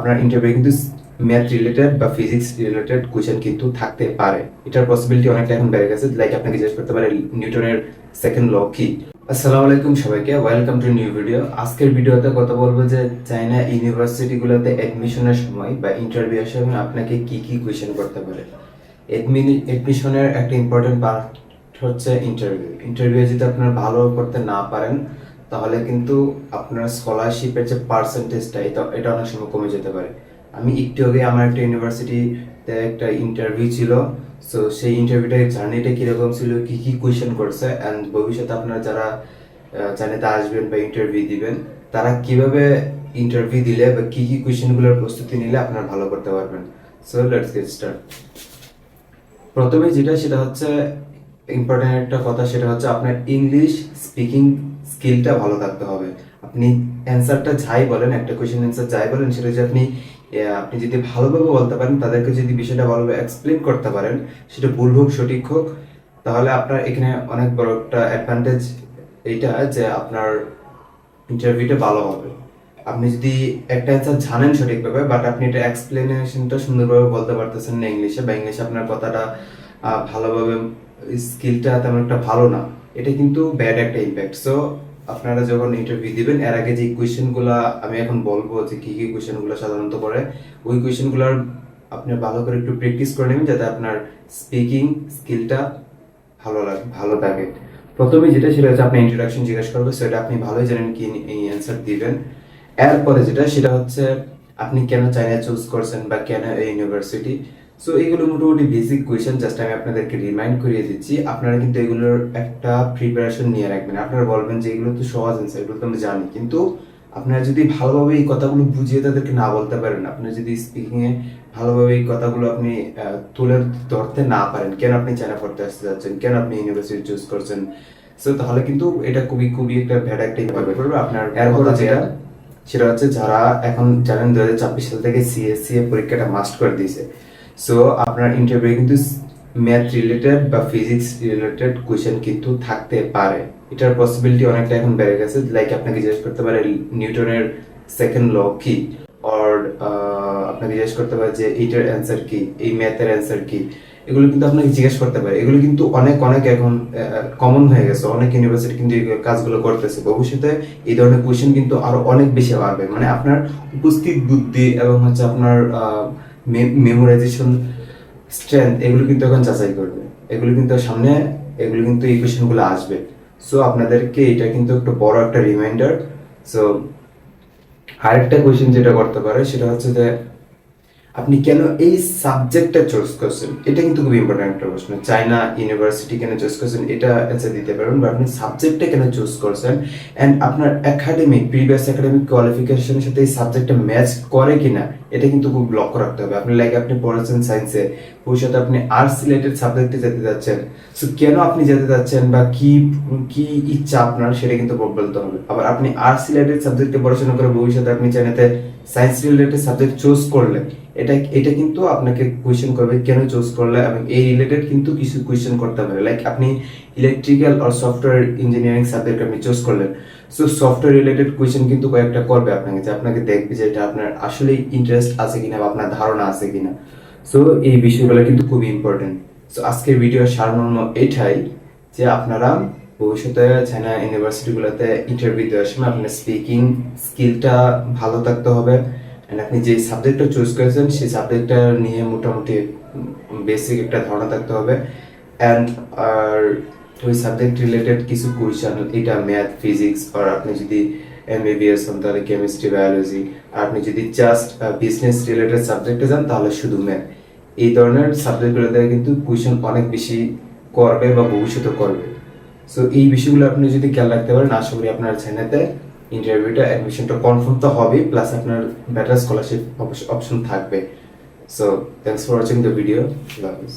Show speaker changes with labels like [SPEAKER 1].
[SPEAKER 1] আপনার ইন্টারভিউ কিন্তু math related বা ফিজিক্স রিলেটেড কোয়েশ্চেন কিন্তু থাকতে পারে। এটার পসিবিলিটি অনেকটা এখন বেড়ে গেছে। লাইক আপনাকে জিজ্ঞেস করতে পারে নিউটনের সেকেন্ড ল কি। আসসালামু আলাইকুম সবাইকে, ওয়েলকাম টু নিউ ভিডিও। আজকের ভিডিওতে কথা বলবো যে চায়না ইউনিভার্সিটিগুলোতে অ্যাডমিশনের সময় বা ইন্টারভিউয়ের সময় আপনাকে কি কি কোয়েশ্চেন করতে পারে। অ্যাডমিশনের একটা ইম্পর্টেন্ট পার্ট হচ্ছে ইন্টারভিউ যদি আপনারা ভালো করতে না পারেন তাহলে কিন্তু আপনার স্কলারশিপের যে পার্সেন্টেজটা এটা অনেক সময় কমে যেতে পারে। আমি একটু আগে আমার একটা ইউনিভার্সিটিতে একটা ইন্টারভিউ ছিল। সো সেই ইন্টারভিউটার জার্নিটা কীরকম ছিল, কী কী কোয়েশ্চেন করছে, অ্যান্ড ভবিষ্যতে আপনারা যারা চায়নাতে আসবেন বা ইন্টারভিউ দিবেন তারা কিভাবে ইন্টারভিউ দিলে বা কী কী কোয়েশ্চেনগুলোর প্রস্তুতি নিলে আপনারা ভালো করতে পারবেন। So let's get start. প্রথমে সেটা হচ্ছে ইম্পর্টেন্ট একটা কথা, সেটা হচ্ছে আপনার ইংলিশ স্পিকিং স্কিলটা ভালো থাকতে হবে। আপনি অ্যান্সারটা যাই বলেন, একটা কোয়েশ্চেন অ্যান্সার যাই বলেন, সেটা যে আপনি যদি ভালোভাবে বলতে পারেন, তাদেরকে যদি বিষয়টা ভালোভাবে এক্সপ্লেন করতে পারেন, সেটা ভুল হোক সঠিক হোক, তাহলে আপনার এখানে অনেক বড় একটা অ্যাডভান্টেজ এইটা যে আপনার ইন্টারভিউটা ভালো হবে। আপনি যদি একটা অ্যান্সার জানেন সঠিকভাবে, বাট আপনি এটা এক্সপ্লেনেশনটা সুন্দরভাবে বলতে পারতেছেন না ইংলিশে, বা ইংলিশে আপনার কথাটা ভালোভাবে স্কিলটা তেমন একটা ভালো না, এটা কিন্তু ব্যাড একটা ইম্প্যাক্ট। সো আপনারা যখন ইন্টারভিউ দিবেন এর আগে যে কোয়েশ্চেনগুলো আমি এখন বলবো যে কি কি কোয়েশ্চেনগুলো সাধারণত করে, ওই কোয়েশ্চেনগুলোর আপনি ভালো করে একটু প্র্যাকটিস করে নেবেন যাতে আপনার স্পিকিং স্কিলটা ভালো থাকে। প্রথমে সেটা হচ্ছে আপনি ইন্ট্রোডাকশন জিজ্ঞেস করবে, সেটা আপনি ভালোই জানেন কি অ্যান্সার দিবেন। এরপরে সেটা হচ্ছে আপনি কেন চায়না চুজ করছেন বা কেন এই ইউনিভার্সিটি। সো এগুলো মোটামুটি বেসিক কোয়েশ্চেন, জাস্ট আমি আপনাদেরকে রিমাইন্ড করিয়ে দিচ্ছি। আপনারা কিন্তু এগুলোর একটা প্রিপারেশন নিয়ে রাখবেন। আপনারা বলবেন যে এগুলো তো সহজ অ্যান্সার, এগুলো তো আমি জানি, কিন্তু আপনারা যদি ভালোভাবে এই কথাগুলো বুঝিয়ে তাদেরকে না বলতে পারেন, আপনি যদি স্পিকিংয়ে ভালোভাবে এই কথাগুলো আপনি তুলে ধরতে না পারেন, কেন আপনি চায়না পড়তে আসতে যাচ্ছেন, কেন আপনি ইউনিভার্সিটি চুজ করছেন, সো তাহলে কিন্তু এটা খুবই একটা ভ্যাড একটা ইম্প্যাক্ট করবে আপনার। এরপর সেটা হচ্ছে যারা এখন জানেন 2024 সাল থেকে সিএসসি এর পরীক্ষাটা মাস্ট করে দিয়েছে। সো আপনার ইন্টারভিউ কিন্তু ম্যাথ রিলেটেড বা ফিজিক্স রিলেটেড কোয়েশ্চেন কিন্তু থাকতে পারে। এটার পসিবিলিটি অনেকটা এখন বেড়ে গেছে। লাইক আপনাকে জিজ্ঞেস করতে পারে নিউটনের সেকেন্ড ল কি, অর আপনাকে জিজ্ঞেস করতে পারে যে এইটার অ্যান্সার কি, এই ম্যাথের অ্যান্সার কি। এগুলো কিন্তু আপনাকে জিজ্ঞেস করতে পারে। এগুলো কিন্তু অনেক এখন কমন হয়ে গেছে। অনেক ইউনিভার্সিটি কিন্তু এই কাজগুলো করতেছে। ভবিষ্যতে এই ধরনের কোয়েশ্চেন কিন্তু আরো অনেক বেশি বাড়বে। মানে আপনার উপস্থিত বুদ্ধি এবং হচ্ছে আপনার মেমোরাইজেশন স্ট্রেংথ, এগুলো কিন্তু এখন যাচাই করবে। এগুলো কিন্তু সামনে এই কোয়েশ্চেনগুলো আসবে। সো আপনাদেরকে এটা কিন্তু একটা বড় একটা রিমাইন্ডার। সো আরেকটা কোয়েশ্চেন যেটা করতে পারে সেটা হচ্ছে যে আপনি কেন এই সাবজেক্টটা চুজ করছেন। এটা কিন্তু খুব ইম্পর্টেন্ট একটা প্রশ্ন। চায়না ইউনিভার্সিটি কেন চুজ করছেন এটা অ্যান্সার দিতে পারবেন, বা আপনি সাবজেক্টটা কেন চুজ করছেন, এন্ড আপনার প্রিভিয়াস একাডেমিক কোয়ালিফিকেশনের সাথে এই সাবজেক্টটা ম্যাচ করে কিনা, এটা কিন্তু খুব লক্ষ্য রাখতে হবে। আপনি পড়াচ্ছেন সায়েন্সে, ভবিষ্যতে আপনি আর্টস রিলেটেড সাবজেক্টে যেতে যাচ্ছেন, সো কেন আপনি যেতে যাচ্ছেন বা কি কি ইচ্ছা আপনার, সেটা কিন্তু বলতে হবে। আবার আপনি আর্টস রিলেটেড সাবজেক্টে পড়াশোনা করে ভবিষ্যতে আপনি চায়নাতে সায়েন্স রিলেটেড সাবজেক্ট চুজ করলে এটা কিন্তু আপনাকে কোয়েশ্চেন করবে কেন চুজ করলে, এবং এই রিলেটেড কিন্তু কিছু কোয়েশ্চেন করতে পারে। লাইক আপনি ইলেকট্রিক্যাল আর সফটওয়্যার ইঞ্জিনিয়ারিং সাবজেক্ট আপনি চুজ করলেন, সো সফটওয়্যার রিলেটেড কোয়েশ্চেন কিন্তু কয়েকটা করবে আপনাকে, যে আপনাকে দেখবে যে এটা আপনার আসলে ইন্টারেস্ট আছে কিনা বা আপনার ধারণা আছে কিনা। সো এই বিষয়গুলো কিন্তু খুবই ইম্পর্টেন্ট। সো আজকের ভিডিওর সারমর্ম এটাই যে আপনারা ভবিষ্যতে চায়না ইউনিভার্সিটিগুলোতে ইন্টারভিউ দেওয়ার সময় আপনার স্পিকিং স্কিলটা ভালো থাকতে হবে, এন্ড আপনি যে সাবজেক্টটা চুজ করেছেন সেই সাবজেক্টটা নিয়ে মোটামুটি বেসিক একটা ধারণা থাকতে হবে, এন্ড আর ওই সাবজেক্ট রিলেটেড কিছু কোয়েশ্চেন, এটা ম্যাথ ফিজিক্স, আর আপনি যদি এমবিবিএস হন তাহলে কেমিস্ট্রি বায়োলজি, আর আপনি যদি জাস্ট বিজনেস রিলেটেড সাবজেক্টে যান তাহলে শুধু ম্যাথ। এই ধরনের সাবজেক্টগুলোতে কিন্তু কোয়েশ্চেন অনেক বেশি করবে বা ভবিষ্যতে করবে। সো এই বিষয়গুলো আপনি যদি খেয়াল রাখতে পারেন, আশা করি আপনার চায়নাতে ইন্টারভিউটা অ্যাডমিশনটা কনফার্ম তো হবে, প্লাস আপনার বেটার স্কলারশিপ অপশন থাকবে। So thanks for watching the video. আল্লাহ হাফেজ।